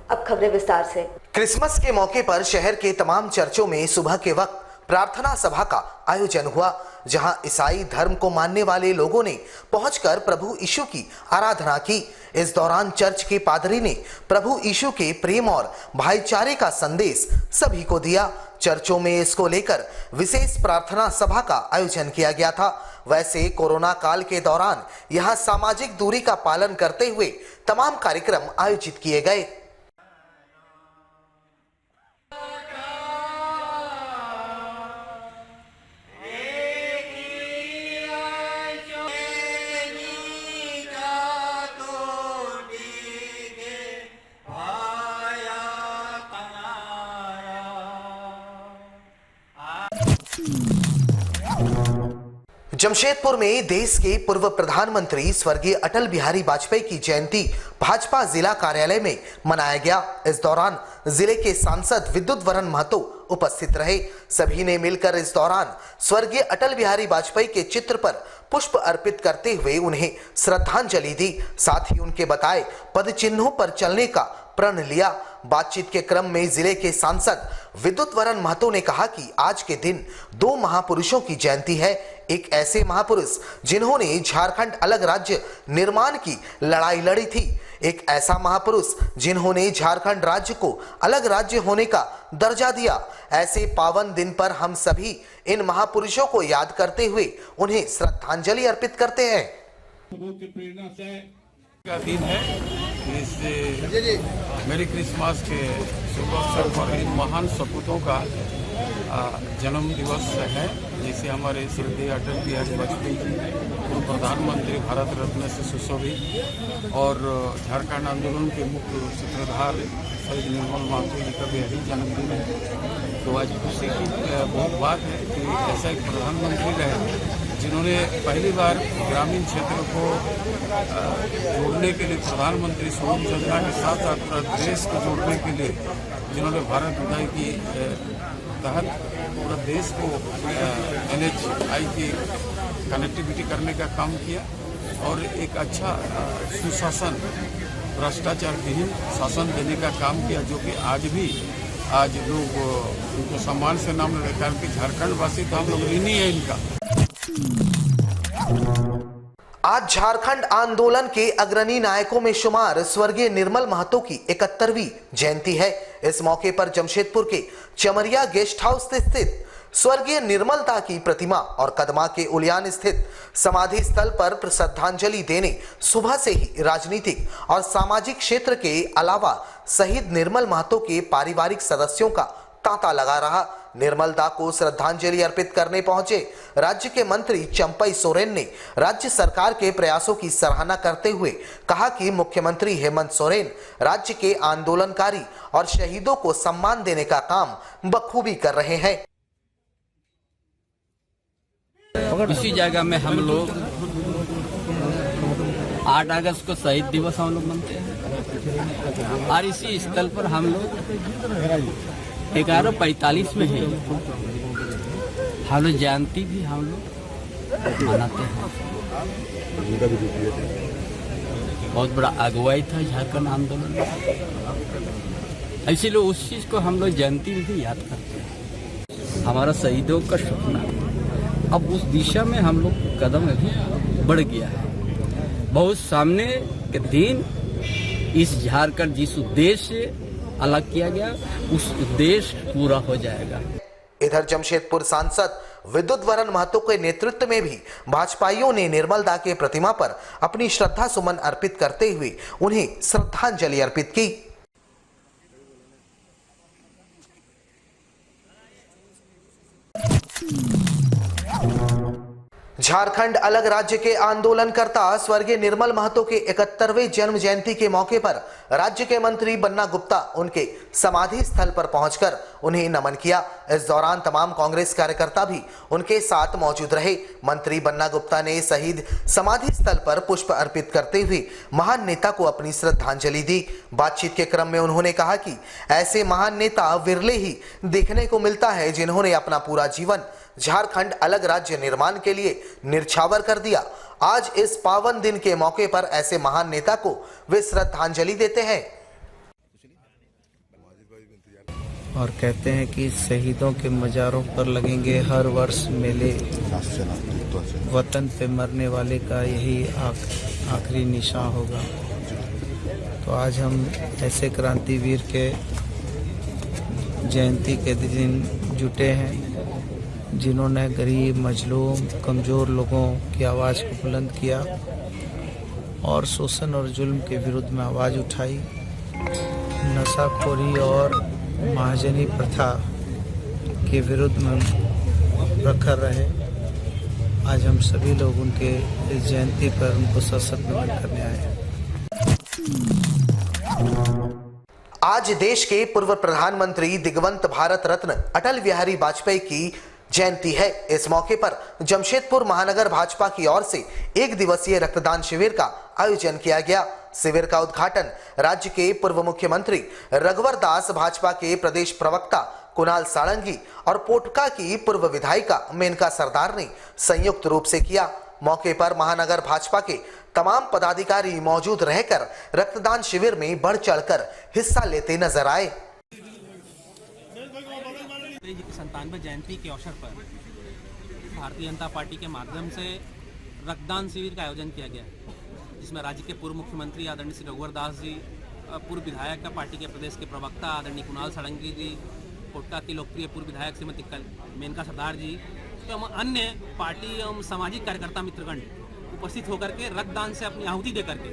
अब खबरें विस्तार से। क्रिसमस के मौके पर शहर के तमाम चर्चों में सुबह के वक्त प्रार्थना सभा का आयोजन हुआ, जहां ईसाई धर्म को मानने वाले लोगों ने पहुंचकर प्रभु यीशु की आराधना की। इस दौरान चर्च के पादरी ने प्रभु यीशु के प्रेम और भाईचारे का संदेश सभी को दिया। चर्चों में इसको लेकर विशेष प्रार्थना सभा का आयोजन किया गया था। वैसे कोरोना काल के दौरान यहां सामाजिक दूरी का पालन करते हुए तमाम कार्यक्रम आयोजित किए गए। जमशेदपुर में देश के पूर्व प्रधानमंत्री स्वर्गीय अटल बिहारी वाजपेयी की जयंती भाजपा जिला कार्यालय में मनाया गया। इस दौरान जिले के सांसद विद्युत वरण महतो उपस्थित रहे। सभी ने मिलकर इस दौरान स्वर्गीय अटल बिहारी वाजपेयी के चित्र पर पुष्प अर्पित करते हुए उन्हें श्रद्धांजलि दी। साथ ही उनके बताए पद चिन्हों पर चलने का प्रण लिया। बातचीत के क्रम में जिले के सांसद विद्युत वरण महतो ने कहा कि आज के दिन दो महापुरुषों की जयंती है। एक ऐसे महापुरुष जिन्होंने झारखंड अलग राज्य निर्माण की लड़ाई लड़ी थी, एक ऐसा महापुरुष जिन्होंने झारखंड राज्य को अलग राज्य होने का दर्जा दिया। ऐसे पावन दिन पर हम सभी इन महापुरुषों को याद करते हुए उन्हें श्रद्धांजलि अर्पित करते हैं। का दिन है, इस मेरी क्रिसमस के शुभ अवसर पर इन महान सपूतों का जन्म दिवस है। जैसे हमारे श्रद्धेय अटल बिहारी वाजपेयी जी पूर्व प्रधानमंत्री, भारत रत्न से सुशोभित, और झारखंड आंदोलन के मुख्य सूत्रधार शहीद निर्मल महतो जी का भी यही जन्मदिन है। तो आज खुशी की बहुत बात है कि ऐसा एक प्रधानमंत्री रहे जिन्होंने पहली बार ग्रामीण क्षेत्र को जोड़ने के लिए प्रधानमंत्री स्वरूप योजना के साथ साथ पूरा देश को जोड़ने के लिए जिन्होंने भारत उदय की तहत पूरा देश को NHI की कनेक्टिविटी करने का काम किया और एक अच्छा सुशासन, भ्रष्टाचार विहीन शासन देने का काम किया, जो कि आज लोग उनको सम्मान से नाम लेकर के झारखंड वासी तो हम लोग ऋणी है इनका। आज झारखंड आंदोलन के अग्रणी नायकों में शुमार स्वर्गीय निर्मल महतो की 71वीं जयंती है। इस मौके पर जमशेदपुर के चमरिया गेस्ट हाउस स्थित स्वर्गीय निर्मलता की प्रतिमा और कदमा के उलियान स्थित समाधि स्थल पर श्रद्धांजलि देने सुबह से ही राजनीतिक और सामाजिक क्षेत्र के अलावा शहीद निर्मल महतो के पारिवारिक सदस्यों का तांता लगा रहा। निर्मलता को श्रद्धांजलि अर्पित करने पहुंचे राज्य के मंत्री चंपई सोरेन ने राज्य सरकार के प्रयासों की सराहना करते हुए कहा कि मुख्यमंत्री हेमंत सोरेन राज्य के आंदोलनकारी और शहीदों को सम्मान देने का काम बखूबी कर रहे हैं। इसी जगह में हम लोग 8 अगस्त को शहीद दिवस हम लोग मनते हैं और इसी स्थल पर हम लोग 11:45 में है हम लोग जयंती भी हम लोग मनाते हैं। बहुत बड़ा अगुवाई था झारखंड आंदोलन में, इसीलिए उस चीज को हम लोग जयंती में भी याद करते हैं। हमारा शहीदों का सपना अब उस दिशा में हम लोग कदम अभी बढ़ गया है। बहुत सामने के दिन इस झारखंड जिस उद्देश्य से अलग किया गया उस उद्देश्य पूरा हो जाएगा। इधर जमशेदपुर सांसद विद्युत वरण महतो के नेतृत्व में भी भाजपाइयों ने निर्मलता के प्रतिमा पर अपनी श्रद्धा सुमन अर्पित करते हुए उन्हें श्रद्धांजलि अर्पित की। झारखंड अलग राज्य के आंदोलनकर्ता स्वर्गीय निर्मल महतो के 71वें जन्म जयंती के मौके पर राज्य के मंत्री बन्ना गुप्ता उनके समाधि स्थल पर पहुंचकर उन्हें नमन किया। इस दौरान तमाम कांग्रेस कार्यकर्ता भी उनके साथ मौजूद रहे। मंत्री बन्ना गुप्ता ने शहीद समाधि स्थल पर पुष्प अर्पित करते हुए महान नेता को अपनी श्रद्धांजलि दी। बातचीत के क्रम में उन्होंने कहा कि ऐसे महान नेता विरले ही देखने को मिलता है जिन्होंने अपना पूरा जीवन झारखंड अलग राज्य निर्माण के लिए निछावर कर दिया आज इस पावन दिन के मौके पर ऐसे महान नेता को वे श्रद्धांजलि देते हैं और कहते हैं कि शहीदों के मज़ारों पर लगेंगे हर वर्ष मेले। वतन पे मरने वाले का यही आखिरी निशान होगा। तो आज हम ऐसे क्रांतिवीर के जयंती के दिन जुटे हैं जिन्होंने गरीब, मजलूम, कमज़ोर लोगों की आवाज़ को बुलंद किया और शोषण और जुल्म के विरुद्ध में आवाज़ उठाई। नशाखोरी और महाजनी प्रथा के विरुद्ध में प्रखर रहे। आज हम सभी लोग उनके इस जयंती पर उनको सशक्त नमन करने आए हैं। आज देश के पूर्व प्रधानमंत्री दिवंगत भारत रत्न अटल बिहारी वाजपेयी की जयंती है। इस मौके पर जमशेदपुर महानगर भाजपा की ओर से 1 दिवसीय रक्तदान शिविर का आयोजन किया गया। शिविर का उद्घाटन राज्य के पूर्व मुख्यमंत्री रघुवर दास, भाजपा के प्रदेश प्रवक्ता कुणाल सारंगी और पोटका की पूर्व विधायिका मेनका सरदार ने संयुक्त रूप से किया। मौके पर महानगर भाजपा के तमाम पदाधिकारी मौजूद रहकर रक्तदान शिविर में बढ़ चढ़कर हिस्सा लेते नजर आए। जी की 97वें जयंती के अवसर पर भारतीय जनता पार्टी के माध्यम से रक्तदान शिविर का आयोजन किया गया, जिसमें राज्य के पूर्व मुख्यमंत्री आदरणीय श्री रघुवर दास जी, पूर्व विधायक का पार्टी के प्रदेश के प्रवक्ता आदरणीय कुणाल सारंगी जी, कोटका की लोकप्रिय पूर्व विधायक श्रीमती मेनका सरदार जी, तो अन्य पार्टी एवं सामाजिक कार्यकर्ता मित्रगण उपस्थित होकर के रक्तदान से अपनी आहुति दे करके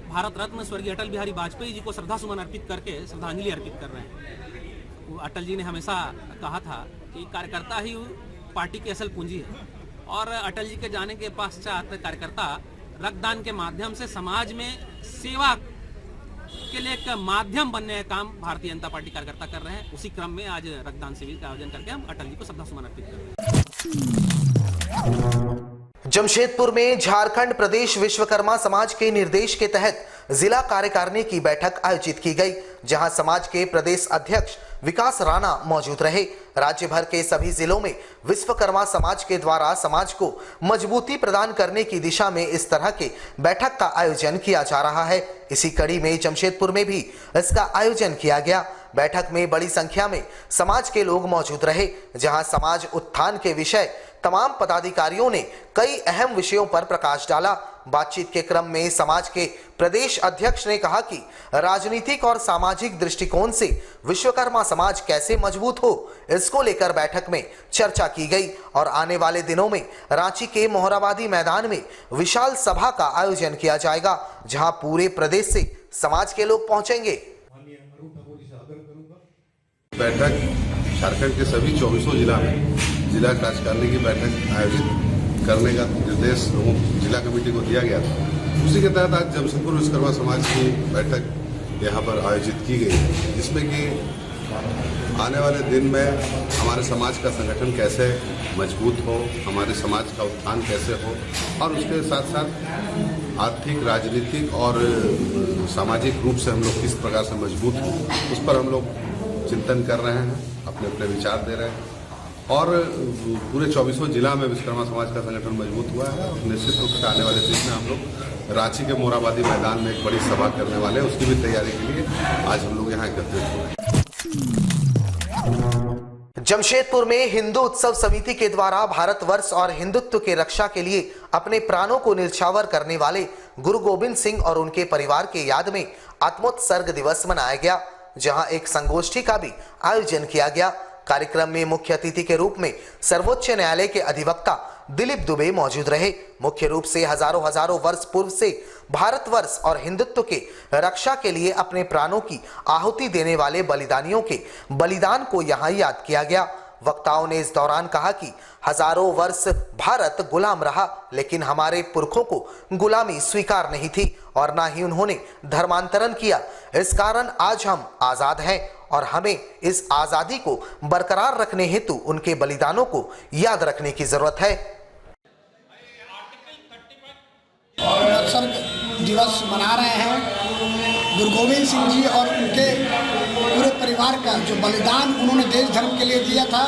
भारत रत्न स्वर्गीय अटल बिहारी वाजपेयी जी को श्रद्धा सुमन अर्पित करके श्रद्धांजलि अर्पित कर रहे हैं। अटल जी ने हमेशा कहा था कि कार्यकर्ता ही पार्टी की असल पूंजी है और अटल जी के जाने के पश्चात कार्यकर्ता रक्तदान के माध्यम से समाज में सेवा के लिए एक माध्यम बनने का काम भारतीय जनता पार्टी कार्यकर्ता कर रहे हैं। उसी क्रम में आज रक्तदान शिविर का आयोजन करके हम अटल जी को श्रद्धा सुमन अर्पित कर रहे हैं। जमशेदपुर में झारखंड प्रदेश विश्वकर्मा समाज के निर्देश के तहत जिला कार्यकारिणी की बैठक आयोजित की गई, जहां समाज के प्रदेश अध्यक्ष विकास राणा मौजूद रहे। राज्य भर के सभी जिलों में विश्वकर्मा समाज के द्वारा समाज को मजबूती प्रदान करने की दिशा में इस तरह के बैठक का आयोजन किया जा रहा है। इसी कड़ी में जमशेदपुर में भी इसका आयोजन किया गया। बैठक में बड़ी संख्या में समाज के लोग मौजूद रहे, जहां समाज उत्थान के विषय तमाम पदाधिकारियों ने कई अहम विषयों पर प्रकाश डाला। बातचीत के क्रम में समाज के प्रदेश अध्यक्ष ने कहा कि राजनीतिक और सामाजिक दृष्टिकोण से विश्वकर्मा समाज कैसे मजबूत हो, इसको लेकर बैठक में चर्चा की गई और आने वाले दिनों में रांची के मोहराबादी मैदान में विशाल सभा का आयोजन किया जाएगा, जहां पूरे प्रदेश से समाज के लोग पहुंचेंगे। बैठक झारखंड के सभी 24 जिला में जिला कार्यकारिणी की बैठक आयोजित करने का निर्देश जिला कमेटी को दिया गया था। उसी के तहत आज जमशेदपुर विश्वकर्मा समाज की बैठक यहाँ पर आयोजित की गई है, जिसमें कि आने वाले दिन में हमारे समाज का संगठन कैसे मजबूत हो, हमारे समाज का उत्थान कैसे हो और उसके साथ साथ आर्थिक, राजनीतिक और सामाजिक रूप से हम लोग किस प्रकार से मजबूत हों, उस पर हम लोग चिंतन कर रहे हैं, अपने अपने विचार दे रहे हैं और पूरे 24 जिला में विश्वकर्मा समाज का संगठन मजबूत हुआ है। निश्चित रूप से आने वाले दिन में हम लोग रांची के मोराबादी मैदान में एक बड़ी सभा करने वाले हैं, उसकी भी तैयारी के लिए आज हम लोग यहाँ एकत्रित हुए हैं। जमशेदपुर में हिंदू उत्सव समिति के द्वारा भारतवर्ष और हिंदुत्व के रक्षा के लिए अपने प्राणों को न्यौछावर करने वाले गुरु गोविंद सिंह और उनके परिवार के याद में आत्मोत्सर्ग दिवस मनाया गया, जहां एक संगोष्ठी का भी आयोजन किया गया। कार्यक्रम में मुख्य अतिथि के रूप में सर्वोच्च न्यायालय के अधिवक्ता दिलीप दुबे मौजूद रहे। मुख्य रूप से हजारों वर्ष पूर्व से भारतवर्ष और हिंदुत्व के रक्षा के लिए अपने प्राणों की आहुति देने वाले बलिदानियों के बलिदान को यहाँ याद किया गया। वक्ताओं ने इस दौरान कहा कि हजारों वर्ष भारत गुलाम रहा, लेकिन हमारे पुरखों को गुलामी स्वीकार नहीं थी और ना ही उन्होंने धर्मांतरण किया। इस कारण आज हम आजाद हैं और हमें इस आजादी को बरकरार रखने हेतु उनके बलिदानों को याद रखने की जरूरत है। और अवसर दिवस मना रहे हैं। गुरु गोविंद सिंह जी और उनके पूरे परिवार का जो बलिदान उन्होंने देश धर्म के लिए दिया था,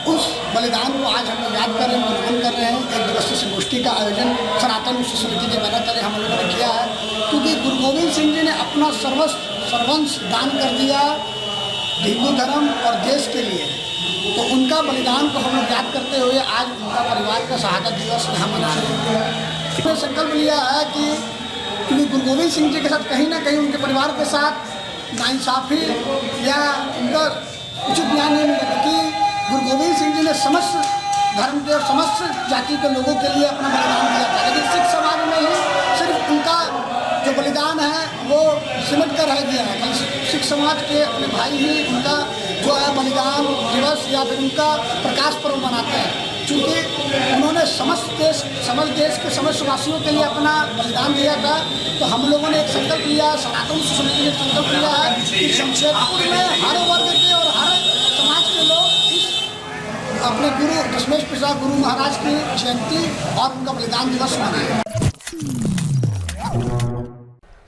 उस बलिदान को आज हम लोग याद कर रहे हैं, नमन कर रहे हैं। एक दिवसीय संगोष्ठी का आयोजन सनातन विश्व समिति के बैनर तले हम लोगों ने किया है, क्योंकि गुरु गोविंद सिंह जी ने अपना सर्वंश दान कर दिया हिंदू धर्म और देश के लिए। तो उनका बलिदान को हम लोग याद करते हुए आज उनका परिवार का शहादत दिवस यहाँ मना रहे हैं। हमने संकल्प लिया है कि क्योंकि गुरु गोविंद सिंह जी के साथ कहीं ना कहीं उनके परिवार के साथ नाइंसाफ़ी या उनका उचित न्याय नहीं मिला, क्योंकि गुरु गोविंद सिंह जी ने समस्त धर्म के और समस्त जाति के लोगों के लिए अपना बलिदान दिया था। लेकिन सिख समाज में ही सिर्फ उनका जो बलिदान है वो सिमट कर रह गया है। सिख समाज के अपने भाई ही उनका जो है बलिदान दिवस या फिर उनका प्रकाश पर्व मनाते हैं, क्योंकि उन्होंने समस्त देश के समस्त वासियों के लिए अपना बलिदान दिया था। तो हम लोगों ने एक संकल्प लिया, सनातन समिति ने संकल्प लिया है कि जमशेदपुर में हर वर्ग के और हर समाज के लोग इस अपने गुरु दशमेश प्रसाद गुरु महाराज की जयंती और उनका बलिदान दिवस मनाएं।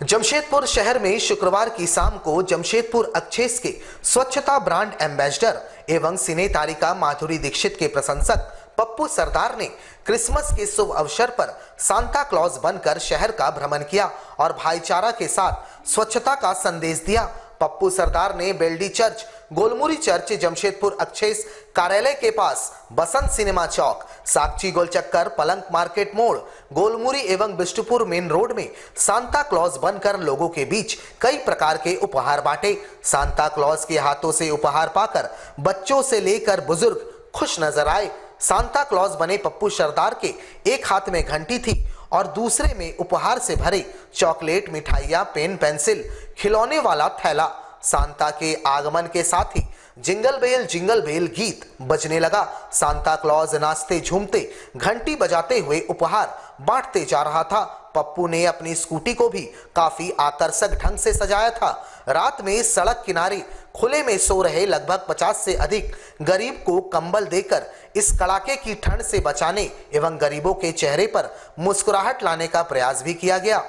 जमशेदपुर शहर में शुक्रवार की शाम को जमशेदपुर एक्सचेंज के स्वच्छता ब्रांड एम्बेसडर एवं सिने तारिका माधुरी दीक्षित के प्रशंसक पप्पू सरदार ने क्रिसमस के शुभ अवसर पर सांता क्लॉज बनकर शहर का भ्रमण किया और भाईचारा के साथ स्वच्छता का संदेश दिया। पप्पू सरदार ने Beldih church, Golmuri church, Jamshedpur exchange कार्यालय के पास बसंत सिनेमा चौक, साक्षी गोलचक्कर, पलंग मार्केट मोड़, गोलमुरी एवं बिष्टुपुर मेन रोड में सांता क्लॉज बनकर लोगों के बीच कई प्रकार के उपहार बांटे। सांता क्लॉज के हाथों से उपहार पाकर बच्चों से लेकर बुजुर्ग खुश नजर आए। सांता क्लॉज बने पप्पू सरदार के एक हाथ में घंटी थी और दूसरे में उपहार से भरे चॉकलेट, मिठाइयाँ, पेन, पेंसिल, खिलौने वाला थैला। सांता के आगमन के साथ ही जिंगल बेल गीत बजने लगा। सांता क्लॉज नाचते झूमते घंटी बजाते हुए उपहार बांटते जा रहा था। पप्पू ने अपनी स्कूटी को भी काफी आकर्षक ढंग से सजाया था। रात में सड़क किनारे खुले में सो रहे लगभग 50 से अधिक गरीब को कंबल देकर इस कड़ाके की ठंड से बचाने एवं गरीबों के चेहरे पर मुस्कुराहट लाने का प्रयास भी किया गया।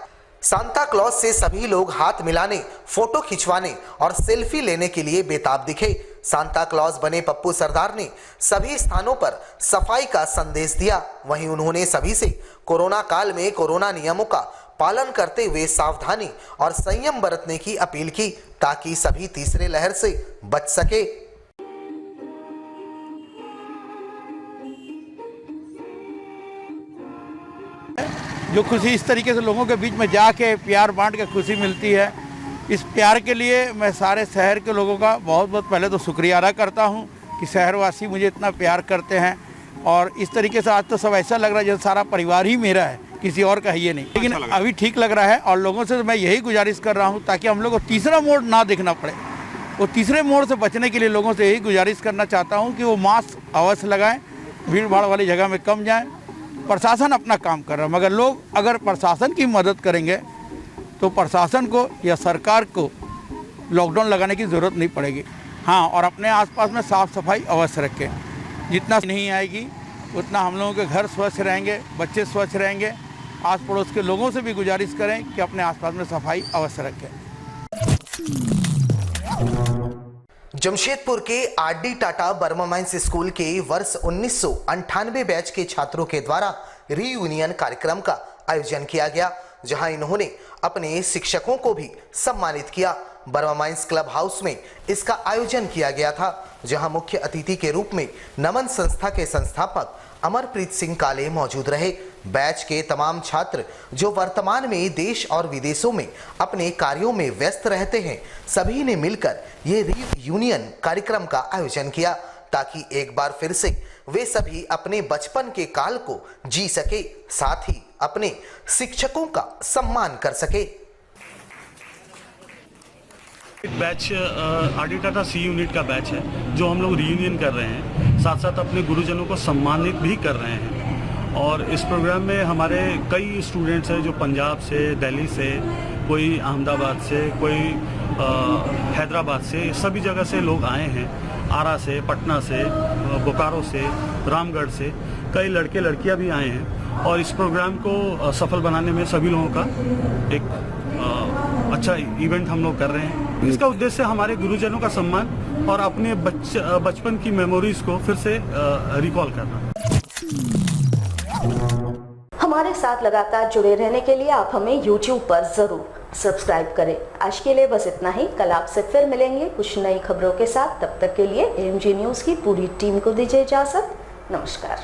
सांता क्लॉज से सभी लोग हाथ मिलाने, फोटो खिंचवाने और सेल्फी लेने के लिए बेताब दिखे। सांता क्लॉज बने पप्पू सरदार ने सभी स्थानों पर सफाई का संदेश दिया। वहीं उन्होंने सभी से कोरोना काल में कोरोना नियमों का पालन करते हुए सावधानी और संयम बरतने की अपील की, ताकि सभी तीसरे लहर से बच सके। जो खुशी इस तरीके से लोगों के बीच में जाके प्यार बांट के खुशी मिलती है, इस प्यार के लिए मैं सारे शहर के लोगों का बहुत बहुत पहले तो शुक्रिया अदा करता हूं कि शहरवासी मुझे इतना प्यार करते हैं। और इस तरीके से आज तो सब ऐसा लग रहा है जैसे सारा परिवार ही मेरा है, किसी और का ही ये नहीं। लेकिन अभी ठीक लग रहा है और लोगों से मैं यही गुजारिश कर रहा हूँ ताकि हम लोग को तीसरा मोड़ ना देखना पड़े। वो तीसरे मोड़ से बचने के लिए लोगों से यही गुजारिश करना चाहता हूँ कि वो मास्क अवश्य लगाएं, भीड़ भाड़ वाली जगह में कम जाएं। प्रशासन अपना काम कर रहा है, मगर लोग अगर प्रशासन की मदद करेंगे तो प्रशासन को या सरकार को लॉकडाउन लगाने की ज़रूरत नहीं पड़ेगी। हाँ, और अपने आसपास में साफ़ सफाई अवश्य रखें। जितना नहीं आएगी उतना हम लोगों के घर स्वच्छ रहेंगे, बच्चे स्वच्छ रहेंगे। आस पड़ोस के लोगों से भी गुजारिश करें कि अपने आसपास में सफाई अवश्य रखें। जमशेदपुर के RD Tata Burma mines school के वर्ष 1998 बैच के छात्रों के द्वारा रीयूनियन कार्यक्रम का आयोजन किया गया, जहां इन्होंने अपने शिक्षकों को भी सम्मानित किया। बर्मा माइंस क्लब हाउस में इसका आयोजन किया गया था, जहां मुख्य अतिथि के रूप में नमन संस्था के संस्थापक अमरप्रीत सिंह काले मौजूद रहे। बैच के तमाम छात्र जो वर्तमान में देश और विदेशों में अपने कार्यों में व्यस्त रहते हैं, सभी ने मिलकर ये रीयूनियन कार्यक्रम का आयोजन किया, ताकि एक बार फिर से वे सभी अपने बचपन के काल को जी सके, साथ ही अपने शिक्षकों का सम्मान कर सके। बैच आरडी टाटा सी यूनिट का बैच है जो हम लोग रीयूनियन कर रहे हैं, साथ साथ अपने गुरुजनों को सम्मानित भी कर रहे हैं। और इस प्रोग्राम में हमारे कई स्टूडेंट्स हैं जो पंजाब से, दिल्ली से, कोई अहमदाबाद से, कोई हैदराबाद से, सभी जगह से लोग आए हैं। आरा से, पटना से, बोकारो से, रामगढ़ से कई लड़के लड़कियां भी आए हैं। और इस प्रोग्राम को सफल बनाने में सभी लोगों का एक अच्छा इवेंट हम लोग कर रहे हैं। इसका उद्देश्य हमारे गुरुजनों का सम्मान और अपने बचपन की मेमोरीज को फिर से रिकॉल करना। हमारे साथ लगातार जुड़े रहने के लिए आप हमें YouTube पर जरूर सब्सक्राइब करें। आज के लिए बस इतना ही। कल आपसे फिर मिलेंगे कुछ नई खबरों के साथ। तब तक के लिए AMG न्यूज़ की पूरी टीम को दीजिए इजाजत। नमस्कार।